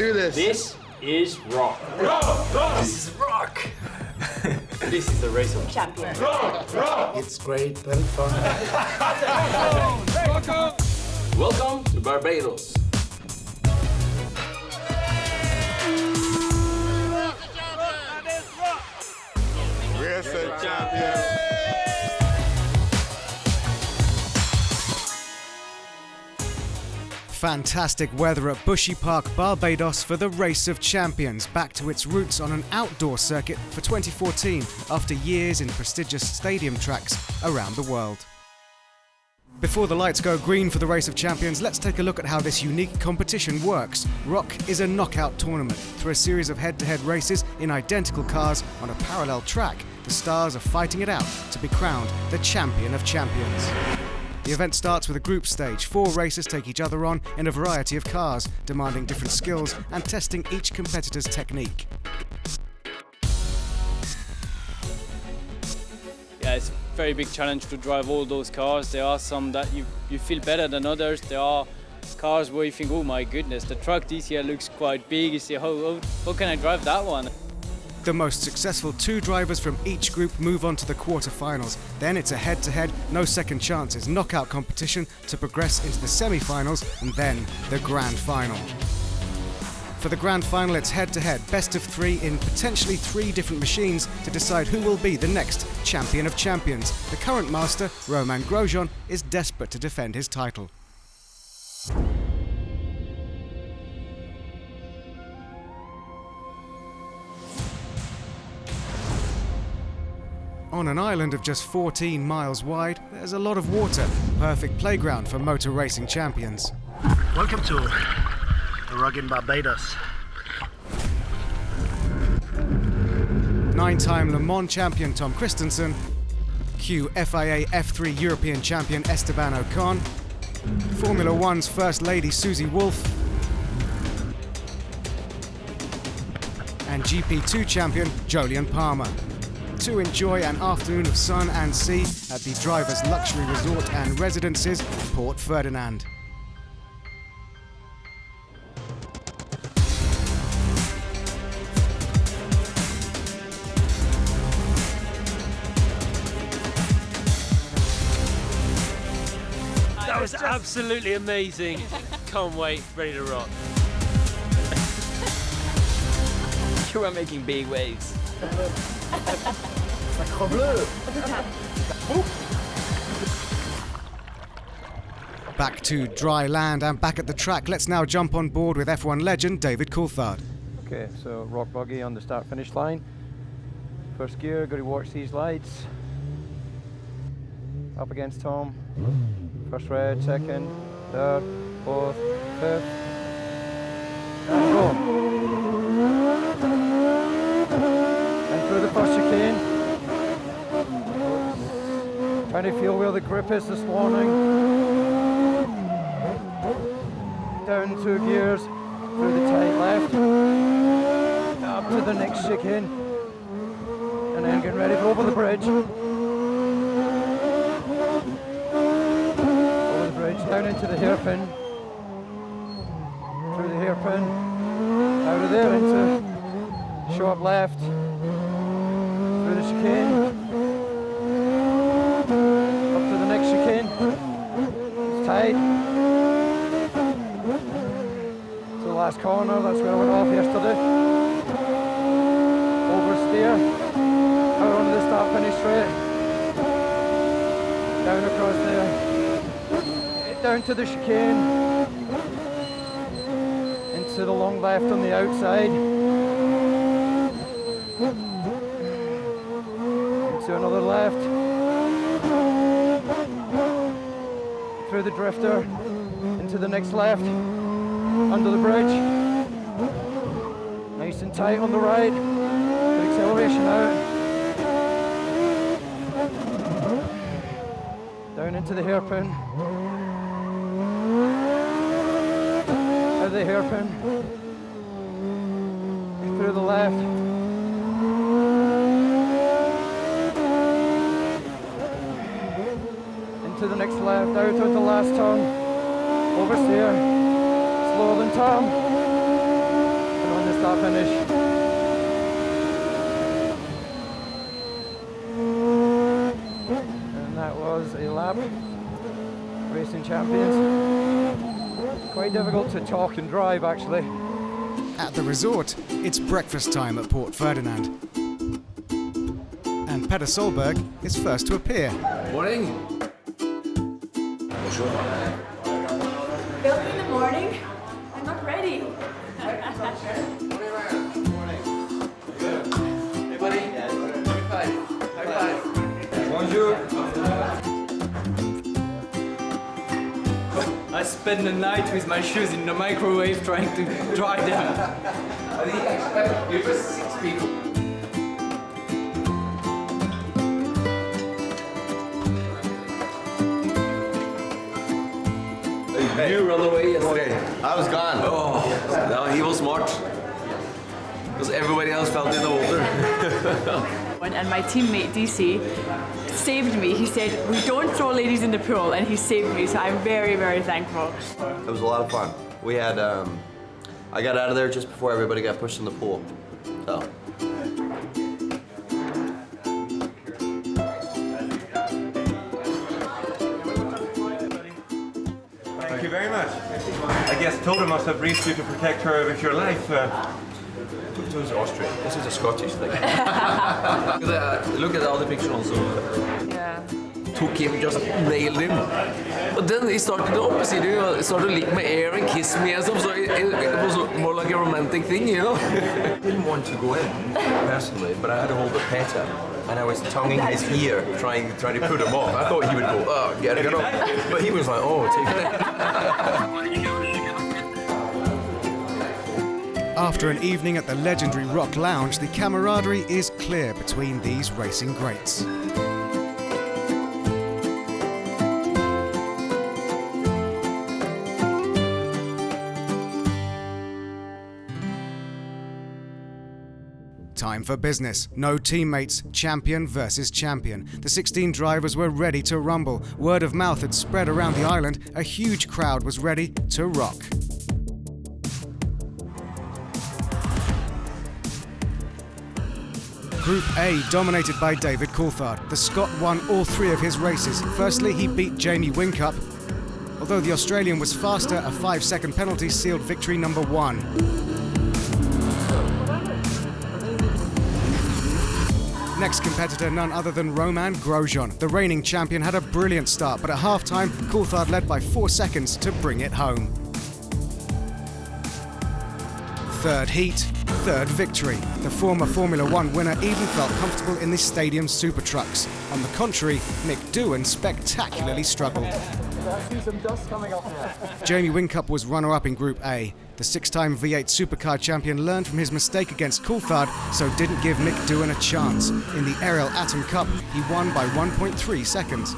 do this. This is ROC. This is ROC. This is the race of champions. It's great, very fun. Welcome to Barbados. We're the champions. Fantastic weather at Bushy Park, Barbados for the Race of Champions, back to its roots on an outdoor circuit for 2014 after years in prestigious stadium tracks around the world. Before the lights go green for the Race of Champions, let's take a look at how this unique competition works. ROC is a knockout tournament. Through a series of head-to-head races in identical cars on a parallel track, the stars are fighting it out to be crowned the Champion of Champions. The event starts with a group stage. 4 racers take each other on in a variety of cars, demanding different skills and testing each competitor's technique. Yeah, it's a very big challenge to drive all those cars. There are some that you feel better than others. There are cars where you think, oh my goodness, the truck this year looks quite big. You say, how can I drive that one? The most successful 2 drivers from each group move on to the quarter-finals. Then it's a head-to-head, no second chances, knockout competition to progress into the semi-finals and then the grand final. For the grand final, it's head-to-head, best of 3 in potentially 3 different machines to decide who will be the next Champion of Champions. The current master, Romain Grosjean, is desperate to defend his title. On an island of just 14 miles wide, there's a lot of water. Perfect playground for motor racing champions. Welcome to the ROC in Barbados. 9-time Le Mans champion Tom Christensen, FIA F3 European champion Esteban Ocon, Formula One's First Lady Susie Wolff, and GP2 champion Jolyon Palmer. To enjoy an afternoon of sun and sea at the driver's luxury resort and residences, Port Ferdinand. That was absolutely amazing. Can't wait, ready to rock. You are making big waves. Back to dry land and back at the track. Let's now jump on board with F1 legend David Coulthard. Okay, so ROC buggy on the start-finish line. First gear, got to watch these lights. Up against Tom. First red, second, third, fourth, fifth. And go. And through the first chicane. Trying to feel where the grip is this morning. Down 2 gears, through the tight left. Up to the next chicane. And then getting ready for over the bridge. Over the bridge, down into the hairpin. Through the hairpin. Out of there into sharp left. Through the chicane. It's tight. To the last corner, that's where I went off yesterday. Oversteer. Out onto the start finish straight. Down across there. Down to the chicane. Into the long left on the outside. Into another left. Through the drifter, into the next left, under the bridge. Nice and tight on the right, good acceleration out. Down into the hairpin. Out of the hairpin. Through the left. To the next left, out of the last turn, oversteer, slower than Tom, finish. And that was a lap. Racing Champions. Quite difficult to talk and drive, actually. At the resort, it's breakfast time at Port Ferdinand. And Petter Solberg is first to appear. Morning. Early in the morning? I'm not ready. Hey buddy. High five. High five. Bonjour. I spent the night with my shoes in the microwave trying to dry them. I think I expect you for 6 people. You run away yesterday. I was gone. Oh, no, he was smart. Because everybody else felt in the water. And my teammate DC saved me. He said, "We don't throw ladies in the pool," and he saved me. So I'm very, very thankful. It was a lot of fun. We had, I got out of there just before everybody got pushed in the pool. So. Thank you very much. I guess Tilda must have raised you to protect her with your life. Tilda's Austrian. This is a Scottish thing. Look at the other picture also. Yeah. Took him, just nailed him. But then he started the opposite. He started to lick my ear and kiss me and stuff. So it was more like a romantic thing, you know. I didn't want to go in personally, but I had a hold of Petter, and I was tonguing his ear, trying to put him off. I thought he would go, "Oh, get it off," but he was like, "Oh, take it." After an evening at the legendary ROC Lounge, the camaraderie is clear between these racing greats. Time for business. No teammates, champion versus champion. The 16 drivers were ready to rumble. Word of mouth had spread around the island. A huge crowd was ready to rock. Group A dominated by David Coulthard. The Scot won all 3 of his races. Firstly, he beat Jamie Whincup. Although the Australian was faster, a 5-second penalty sealed victory number 1. Next competitor, none other than Romain Grosjean. The reigning champion had a brilliant start, but at half-time, Coulthard led by 4 seconds to bring it home. Third heat, third victory. The former Formula One winner even felt comfortable in the stadium super trucks. On the contrary, Mick Doohan spectacularly struggled. I see some dust coming off there. Jamie Whincup was runner-up in Group A. The 6-time V8 Supercar champion learned from his mistake against Coulthard, so didn't give Mick Doohan a chance. In the Ariel Atom Cup, he won by 1.3 seconds.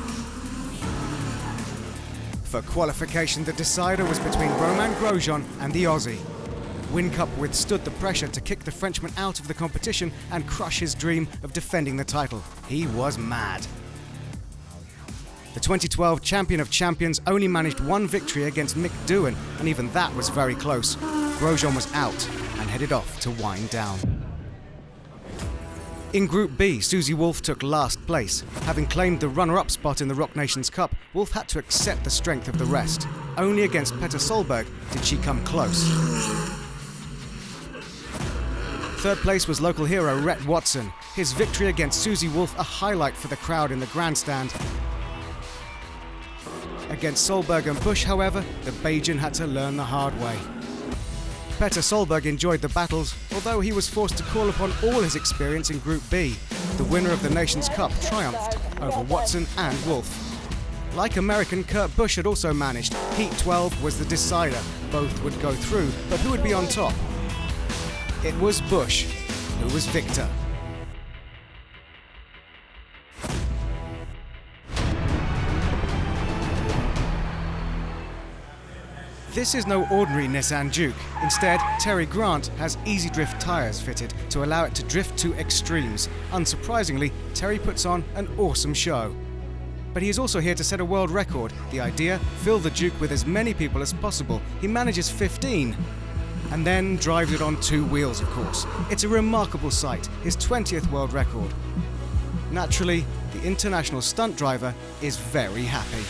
For qualification, the decider was between Romain Grosjean and the Aussie. Whincup withstood the pressure to kick the Frenchman out of the competition and crush his dream of defending the title. He was mad. The 2012 Champion of Champions only managed 1 victory against Mick Doohan, and even that was very close. Grosjean was out and headed off to wind down. In Group B, Susie Wolff took last place. Having claimed the runner-up spot in the Rock Nations Cup, Wolff had to accept the strength of the rest. Only against Petter Solberg did she come close. Third place was local hero Rhett Watson. His victory against Susie Wolff a highlight for the crowd in the grandstand. Against Solberg and Busch, however, the Bajan had to learn the hard way. Petter Solberg enjoyed the battles, although he was forced to call upon all his experience in Group B. The winner of the Nations Cup triumphed over Watson and Wolff. Like American Kurt Busch had also managed, Heat 12 was the decider. Both would go through, but who would be on top? It was Busch who was victor. This is no ordinary Nissan Juke. Instead, Terry Grant has Easy Drift tyres fitted to allow it to drift to extremes. Unsurprisingly, Terry puts on an awesome show. But he is also here to set a world record. The idea? Fill the Juke with as many people as possible. He manages 15. and then drives it on 2 wheels, of course. It's a remarkable sight, his 20th world record. Naturally, the international stunt driver is very happy.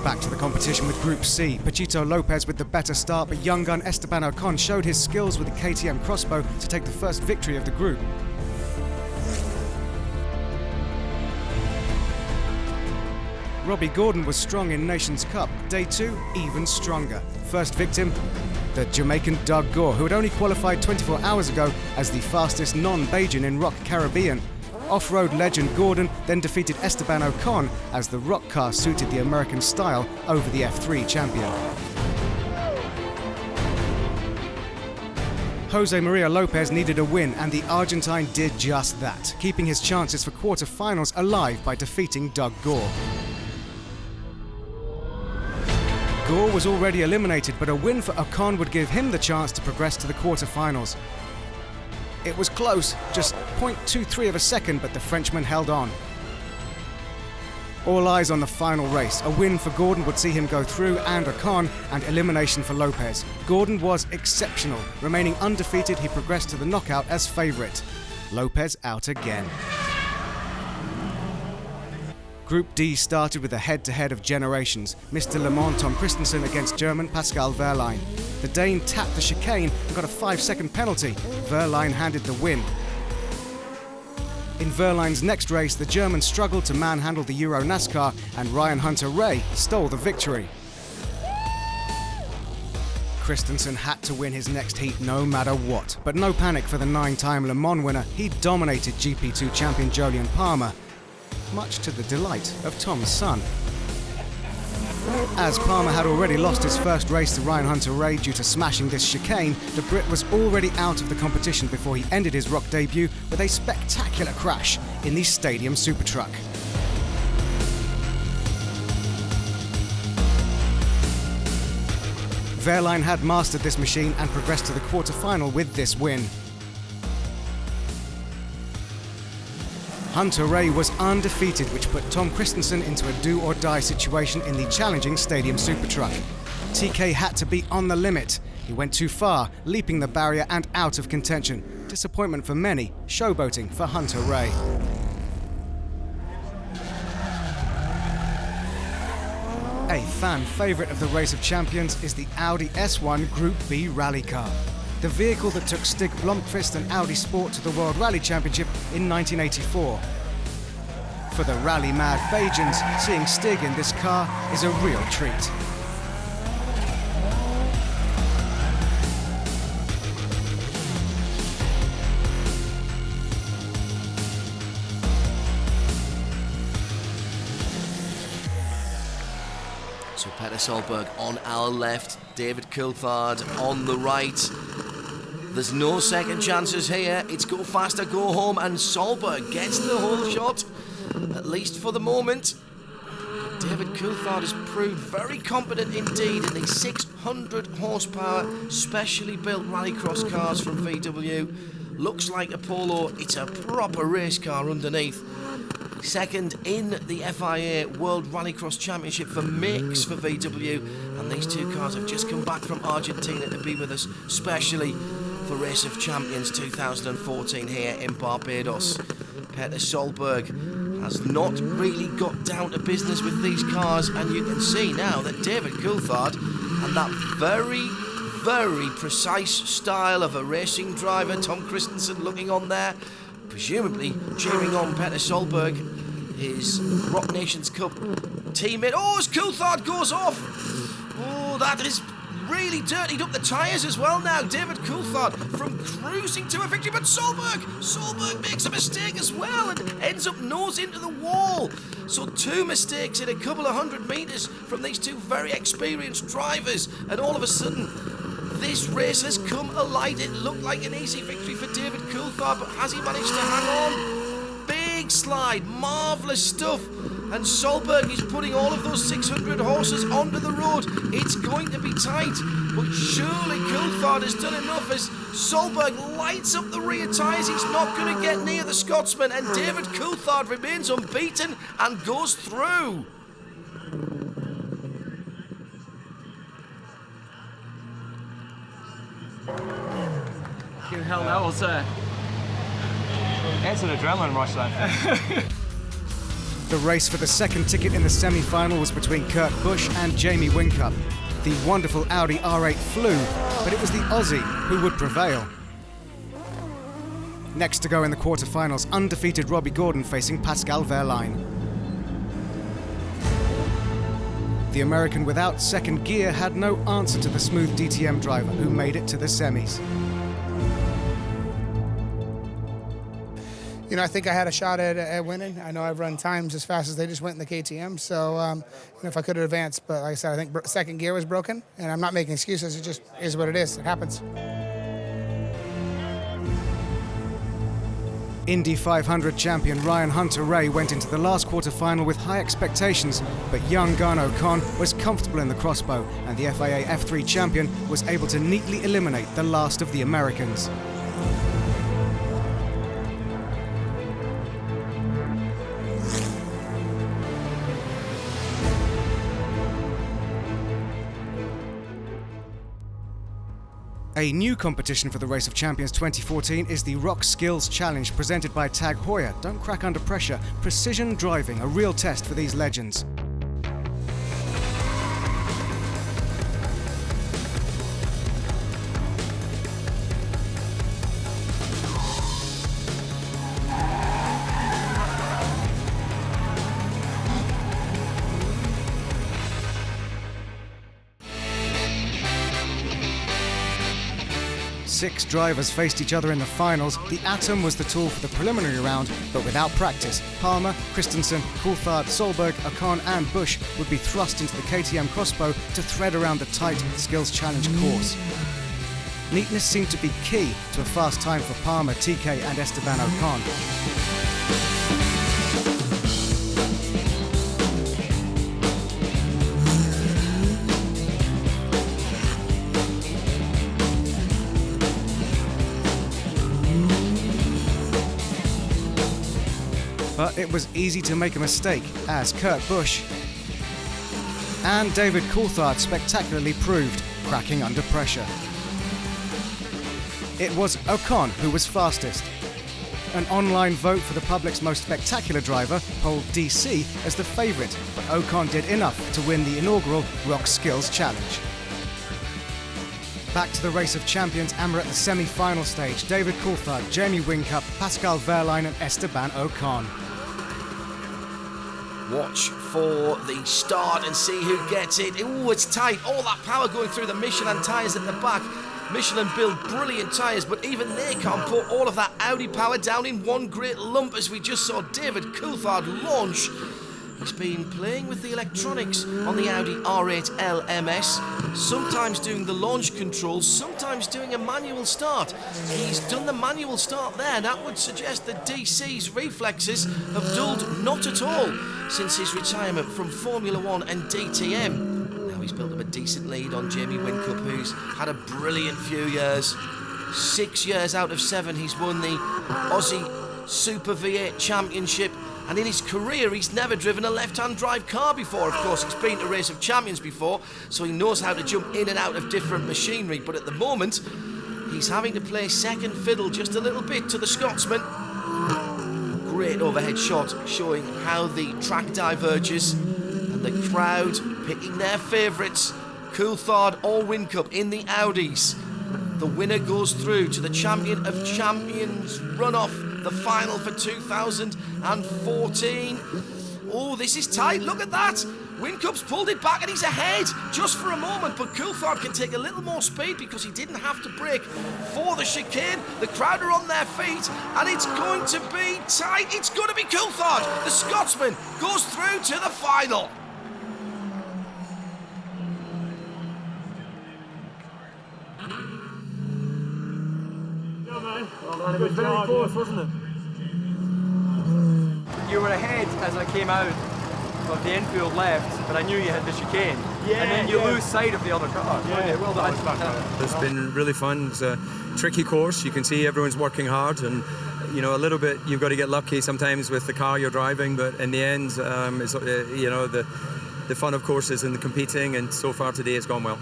Back to the competition with Group C. Paquito Lopez with the better start, but young gun Esteban Ocon showed his skills with the KTM crossbow to take the first victory of the group. Robbie Gordon was strong in Nations Cup. Day 2, even stronger. First victim, the Jamaican Doug Gore, who had only qualified 24 hours ago as the fastest non-Bajan in ROC Caribbean. Off-road legend Gordon then defeated Esteban Ocon as the ROC car suited the American style over the F3 champion. Jose Maria Lopez needed a win, and the Argentine did just that, keeping his chances for quarter-finals alive by defeating Doug Gore. Gore was already eliminated, but a win for Ocon would give him the chance to progress to the quarter-finals. It was close, just 0.23 of a second, but the Frenchman held on. All eyes on the final race. A win for Gordon would see him go through, and Ocon, and elimination for Lopez. Gordon was exceptional. Remaining undefeated, he progressed to the knockout as favourite. Lopez out again. Group D started with a head-to-head of generations. Mr. Le Mans Tom Christensen against German Pascal Wehrlein. The Dane tapped the chicane and got a 5-second penalty. Wehrlein handed the win. In Wehrlein's next race, the German struggled to manhandle the Euro Nascar, and Ryan Hunter-Reay stole the victory. Christensen had to win his next heat no matter what, but no panic for the 9-time Le Mans winner. He dominated GP2 champion Jolyon Palmer, much to the delight of Tom's son. As Palmer had already lost his first race to Ryan Hunter-Reay due to smashing this chicane, the Brit was already out of the competition before he ended his ROC debut with a spectacular crash in the Stadium Super Truck. Wehrlein had mastered this machine and progressed to the quarter-final with this win. Hunter-Reay was undefeated, which put Tom Christensen into a do-or-die situation in the challenging Stadium Super Truck. TK had to be on the limit. He went too far, leaping the barrier and out of contention. Disappointment for many, showboating for Hunter-Reay. A fan favourite of the Race of Champions is the Audi S1 Group B rally car. The vehicle that took Stig Blomqvist and Audi Sport to the World Rally Championship in 1984. For the rally-mad Bajans, seeing Stig in this car is a real treat. So Petter Solberg on our left, David Coulthard on the right. There's no second chances here. It's go faster, go home, and Solberg gets the whole shot, at least for the moment. David Coulthard has proved very competent indeed in the 600 horsepower specially built rallycross cars from VW. Looks like a Polo, it's a proper race car underneath. Second in the FIA World Rallycross Championship for mix for VW, and these two cars have just come back from Argentina to be with us, especially for Race of Champions 2014 here in Barbados. Petter Solberg has not really got down to business with these cars, and you can see now that David Coulthard and that very, very precise style of a racing driver, Tom Christensen looking on there, presumably cheering on Petter Solberg, his ROC Nations Cup teammate. Oh, as Coulthard goes off! Oh, that is really dirtied up the tyres as well now. David Coulthard from cruising to a victory, but Solberg makes a mistake as well and ends up nose into the wall. So 2 mistakes in a couple of 100 metres from these two very experienced drivers, and all of a sudden this race has come alight. It looked like an easy victory for David Coulthard, but has he managed to hang on? Big slide, marvellous stuff And Solberg is putting all of those 600 horses onto the road. It's going to be tight, but surely Coulthard has done enough as Solberg lights up the rear tyres. He's not going to get near the Scotsman, and David Coulthard remains unbeaten and goes through. Hell, that was It's an adrenaline rush, then. The race for the second ticket in the semi-final was between Kurt Busch and Jamie Whincup. The wonderful Audi R8 flew, but it was the Aussie who would prevail. Next to go in the quarterfinals, undefeated Robbie Gordon facing Pascal Wehrlein. The American without second gear had no answer to the smooth DTM driver who made it to the semis. You know, I think I had a shot at winning. I know I've run times as fast as they just went in the KTM, so if I could have advanced, but like I said, I think second gear was broken, and I'm not making excuses. It just is what it is. It happens. Indy 500 champion Ryan Hunter-Reay went into the last quarter-final with high expectations, but young Garn O'Conn was comfortable in the crossbow, and the FIA F3 champion was able to neatly eliminate the last of the Americans. A new competition for the Race of Champions 2014 is the ROC Skills Challenge presented by Tag Heuer. Don't crack under pressure. Precision driving, a real test for these legends. Six drivers faced each other in the finals. The Atom was the tool for the preliminary round, but without practice, Palmer, Christensen, Coulthard, Solberg, O'Conn and Busch would be thrust into the KTM crossbow to thread around the tight Skills Challenge course. Neatness seemed to be key to a fast time for Palmer, TK and Esteban Ocon. But it was easy to make a mistake, as Kurt Busch and David Coulthard spectacularly proved, cracking under pressure. It was Ocon who was fastest. An online vote for the public's most spectacular driver polled DC as the favourite, but Ocon did enough to win the inaugural ROC Skills Challenge. Back to the Race of Champions, and we're at the semi-final stage. David Coulthard, Jamie Whincup, Pascal Wehrlein and Esteban Ocon. Watch for the start and see who gets it. Ooh, it's tight. All that power going through the Michelin tyres at the back. Michelin build brilliant tyres, but even they can't put all of that Audi power down in one great lump, as we just saw David Coulthard launch. He's been playing with the electronics on the Audi R8 LMS, sometimes doing the launch controls, sometimes doing a manual start. He's done the manual start there. That would suggest that DC's reflexes have dulled not at all since his retirement from Formula 1 and DTM. Now he's built up a decent lead on Jamie Whincup, who's had a brilliant few years. 6 years out of 7 he's won the Aussie Super V8 Championship. And in his career, he's never driven a left-hand drive car before. Of course, he's been to Race of Champions before, so he knows how to jump in and out of different machinery. But at the moment, he's having to play second fiddle just a little bit to the Scotsman. Great overhead shot showing how the track diverges and the crowd picking their favourites. Coulthard or Whincup in the Audis. The winner goes through to the Champion of Champions runoff, the final for 2014. Oh, this is tight. Look at that. Whincup's pulled it back and he's ahead just for a moment, but Coulthard can take a little more speed because he didn't have to brake for the chicane. The crowd are on their feet and it's going to be tight. It's going to be Coulthard. The Scotsman goes through to the final. It was very close, wasn't it? You were ahead as I came out, of the infield left, but I knew you had the chicane. And then you lose sight of the other car. Yeah, well done. It's been really fun. It's a tricky course. You can see everyone's working hard, and you know, a little bit you've got to get lucky sometimes with the car you're driving, but in the end, it's, you know, the fun of course is in the competing, and so far today it's gone well.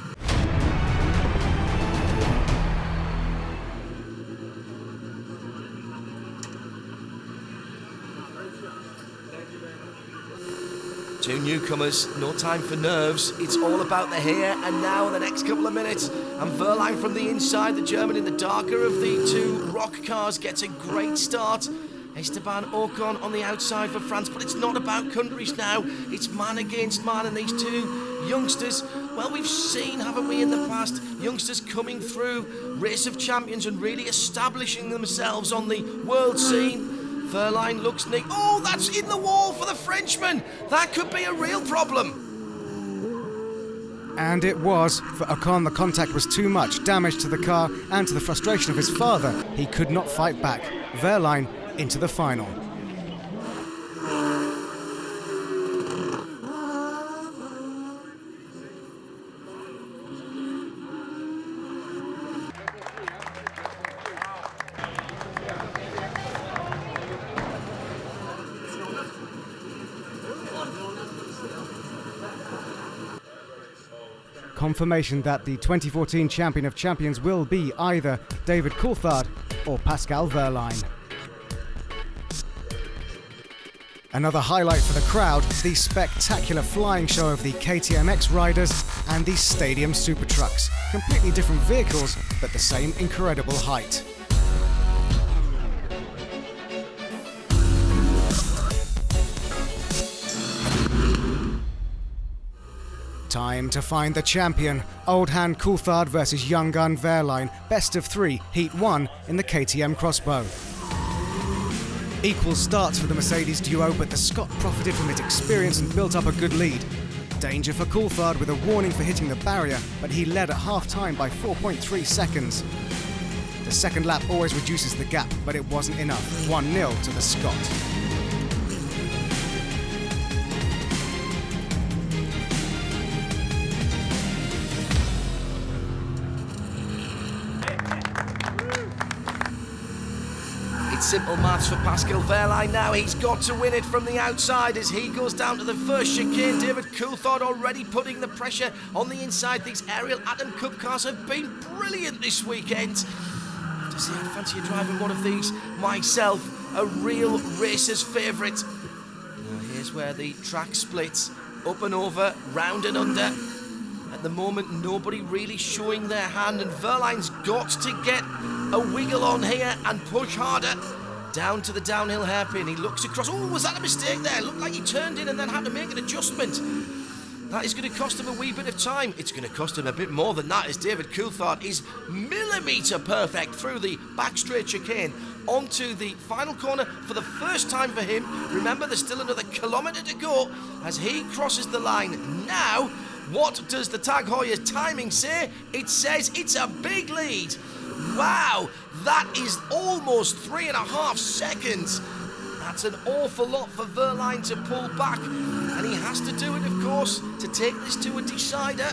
Two newcomers, no time for nerves. It's all about the here and now, the next couple of minutes. And Wehrlein from the inside, the German in the darker of the two ROC cars, gets a great start. Esteban Ocon on the outside for France, but it's not about countries now. It's man against man, and these two youngsters, well, we've seen, haven't we, in the past, youngsters coming through Race of Champions and really establishing themselves on the world scene. Wehrlein looks neat. Oh, that's in the wall for the Frenchman. That could be a real problem. And it was. For Ocon, the contact was too much, damage to the car and to the frustration of his father. He could not fight back. Wehrlein into the final. Confirmation that the 2014 Champion of Champions will be either David Coulthard or Pascal Wehrlein. Another highlight for the crowd, the spectacular flying show of the KTM-X riders and the Stadium Super Trucks. Completely different vehicles, but the same incredible height. Time to find the champion. Old hand Coulthard versus young gun Wehrlein. Best of three, Heat 1 in the KTM Crossbow. Equal starts for the Mercedes duo, but the Scot profited from his experience and built up a good lead. Danger for Coulthard with a warning for hitting the barrier, but he led at half-time by 4.3 seconds. The second lap always reduces the gap, but it wasn't enough. 1-0 to the Scot. Simple maths for Pascal Wehrlein now. He's got to win it from the outside as he goes down to the first chicane. David Coulthard already putting the pressure on the inside. These Ariel Atom Cup cars have been brilliant this weekend. I have to say, I fancy driving one of these myself. A real racer's favourite. Now here's where the track splits. Up and over, round and under. At the moment, nobody really showing their hand, and Wehrlein's got to get a wiggle on here and push harder. Down to the downhill hairpin. He looks across. Oh, was that a mistake there? Looked like he turned in and then had to make an adjustment. That is going to cost him a wee bit of time. It's going to cost him a bit more than that, as David Coulthard is millimetre perfect through the back straight chicane onto the final corner for the first time for him. Remember, there's still another kilometre to go as he crosses the line. Now, what does the Tag Heuer timing say? It says it's a big lead. Wow, that is almost 3.5 seconds. That's an awful lot for Wehrlein to pull back, and he has to do it, of course, to take this to a decider.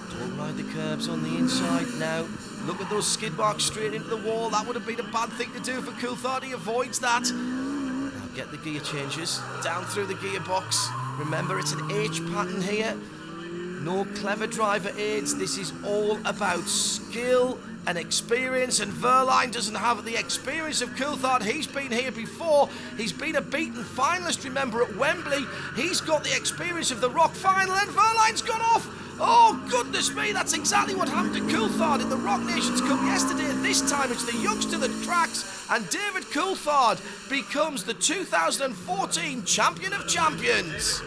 Don't ride the curbs on the inside now. Look at those skid marks straight into the wall. That would have been a bad thing to do for Coulthard. He avoids that. Now get the gear changes down through the gearbox. Remember, it's an H pattern here. No clever driver aids. This is all about skill and experience, and Wehrlein doesn't have the experience of Coulthard. He's been here before. He's been a beaten finalist, remember, at Wembley. He's got the experience of the ROC final, and Wehrlein's gone off. Oh, goodness me, that's exactly what happened to Coulthard in the ROC Nations Cup yesterday. This time it's the youngster that tracks, and David Coulthard becomes the 2014 Champion of Champions.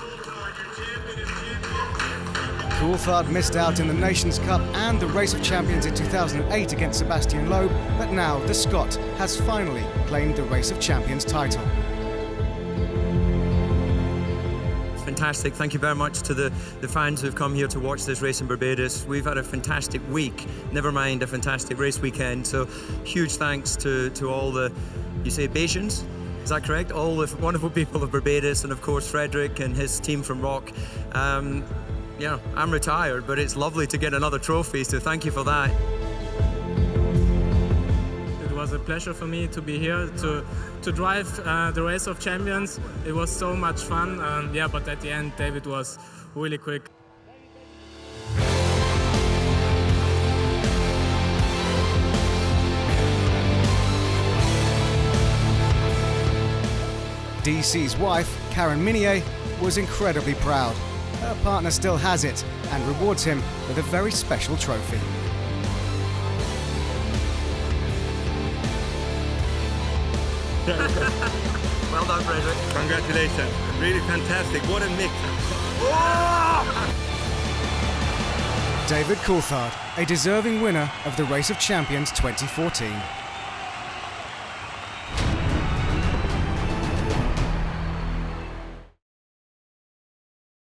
Coulthard missed out in the Nations Cup and the Race of Champions in 2008 against Sebastian Loeb, but now the Scot has finally claimed the Race of Champions title. Fantastic. Thank you very much to the fans who've come here to watch this race in Barbados. We've had a fantastic week, never mind a fantastic race weekend. So huge thanks to all the, you say Bayesians? Is that correct? All the wonderful people of Barbados, and of course Frederick and his team from ROC. Yeah, I'm retired, but it's lovely to get another trophy, so thank you for that. It was a pleasure for me to be here, to drive the Race of Champions. It was so much fun, yeah, but at the end David was really quick. DC's wife, Karen Minier, was incredibly proud. Her partner still has it and rewards him with a very special trophy. Well done, Frederick. Congratulations. Really fantastic. What a mix. David Coulthard, a deserving winner of the Race of Champions 2014.